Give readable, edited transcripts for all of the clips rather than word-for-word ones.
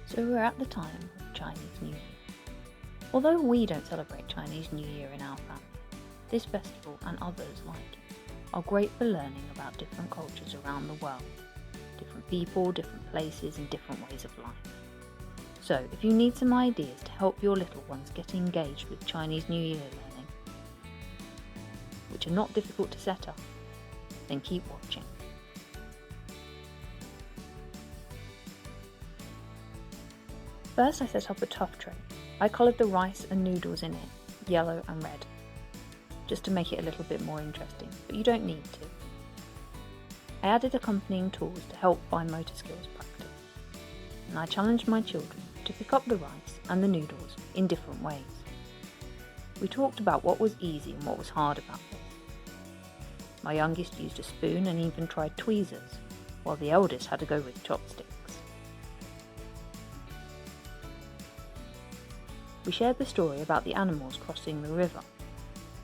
So we're at the time of Chinese New Year. Although we don't celebrate Chinese New Year in our family, this festival and others like it are great for learning about different cultures around the world, different people, different places and different ways of life. So if you need some ideas to help your little ones get engaged with Chinese New Year learning, which are not difficult to set up, then keep watching. First I set up a Tuff Tray. I coloured the rice and noodles in it, yellow and red, just to make it a little bit more interesting, but you don't need to. I added accompanying tools to help fine motor skills practice, and I challenged my children to pick up the rice and the noodles in different ways. We talked about what was easy and what was hard about this. My youngest used a spoon and even tried tweezers, while the eldest had to go with chopsticks. We shared the story about the animals crossing the river,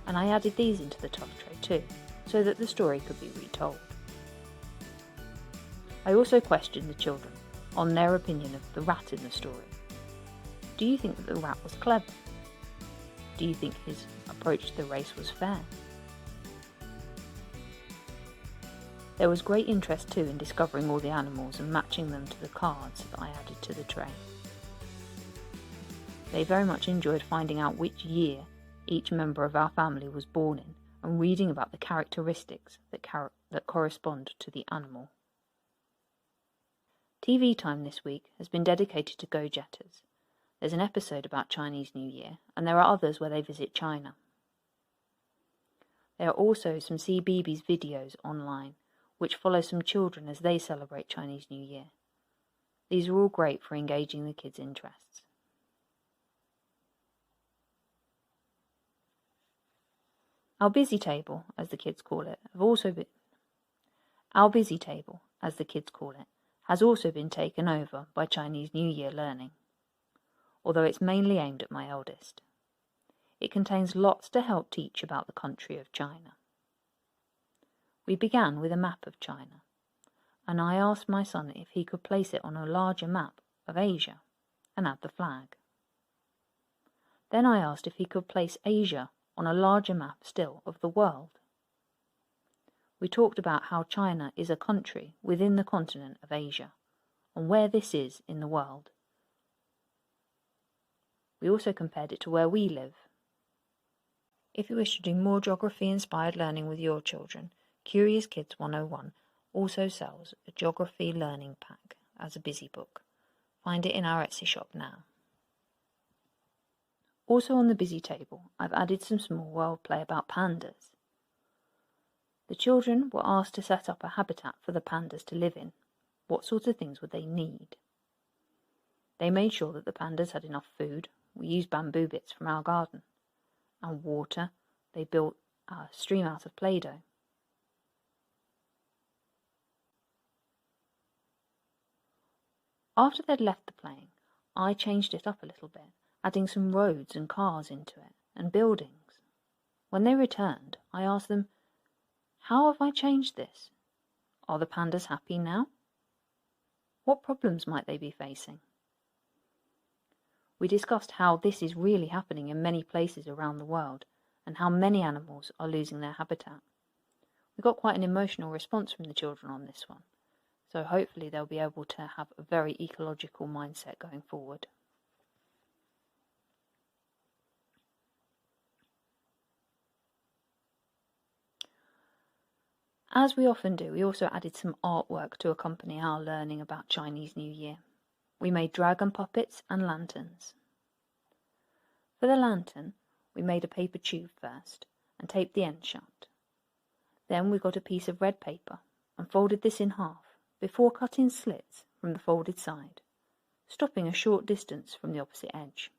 and I added these into the Tuff Tray too, so that the story could be retold. I also questioned the children on their opinion of the rat in the story. Do you think that the rat was clever? Do you think his approach to the race was fair? There was great interest too in discovering all the animals and matching them to the cards that I added to the tray. They very much enjoyed finding out which year each member of our family was born in and reading about the characteristics that correspond to the animal. TV time this week has been dedicated to go-getters. There's an episode about Chinese New Year, and there are others where they visit China. There are also some CBeebies videos online, which follow some children as they celebrate Chinese New Year. These are all great for engaging the kids' interests. Our busy table, as the kids call it, has also been taken over by Chinese New Year learning, although it's mainly aimed at my eldest. It contains lots to help teach about the country of China. We began with a map of China, and I asked my son if he could place it on a larger map of Asia and add the flag. Then I asked if he could place Asia on a larger map still of the world. We talked about how China is a country within the continent of Asia, and where this is in the world. We also compared it to where we live. If you wish to do more geography-inspired learning with your children, Curious Kids 101 also sells a geography learning pack as a busy book. Find it in our Etsy shop now. Also on the busy table, I've added some small world play about pandas. The children were asked to set up a habitat for the pandas to live in. What sorts of things would they need? They made sure that the pandas had enough food. We used bamboo bits from our garden. And water. They built a stream out of Play-Doh. After they'd left the playing, I changed it up a little bit, adding some roads and cars into it, and buildings. When they returned, I asked them, "How have I changed this? Are the pandas happy now? What problems might they be facing?" We discussed how this is really happening in many places around the world, and how many animals are losing their habitat. We got quite an emotional response from the children on this one, so hopefully they'll be able to have a very ecological mindset going forward. As we often do, we also added some artwork to accompany our learning about Chinese New Year. We made dragon puppets and lanterns. For the lantern, we made a paper tube first and taped the end shut. Then we got a piece of red paper and folded this in half before cutting slits from the folded side, stopping a short distance from the opposite edge.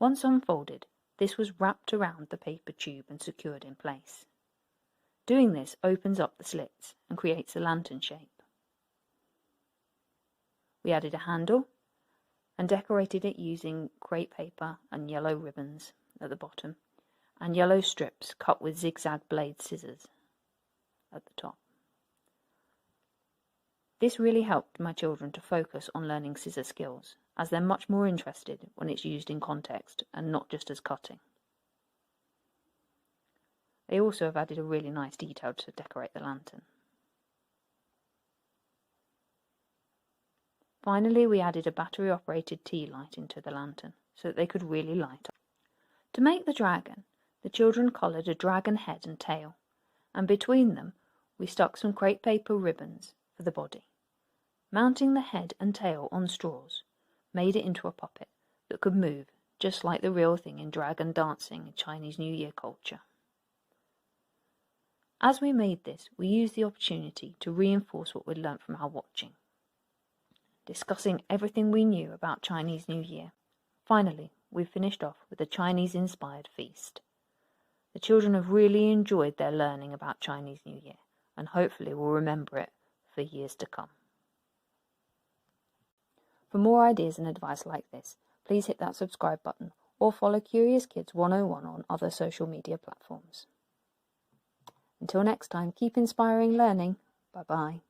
Once unfolded, this was wrapped around the paper tube and secured in place. Doing this opens up the slits and creates a lantern shape. We added a handle and decorated it using crepe paper and yellow ribbons at the bottom and yellow strips cut with zigzag blade scissors at the top. This really helped my children to focus on learning scissor skills, as they're much more interested when it's used in context and not just as cutting. They also have added a really nice detail to decorate the lantern. Finally, we added a battery-operated tea light into the lantern so that they could really light up. To make the dragon, the children coloured a dragon head and tail, and between them we stuck some crepe paper ribbons for the body. Mounting the head and tail on straws made it into a puppet that could move just like the real thing in dragon dancing in Chinese New Year culture. As we made this, we used the opportunity to reinforce what we'd learnt from our watching, discussing everything we knew about Chinese New Year. Finally, we finished off with a Chinese-inspired feast. The children have really enjoyed their learning about Chinese New Year and hopefully will remember it for years to come. For more ideas and advice like this, please hit that subscribe button or follow Curious Kids 101 on other social media platforms. Until next time, keep inspiring learning. Bye-bye.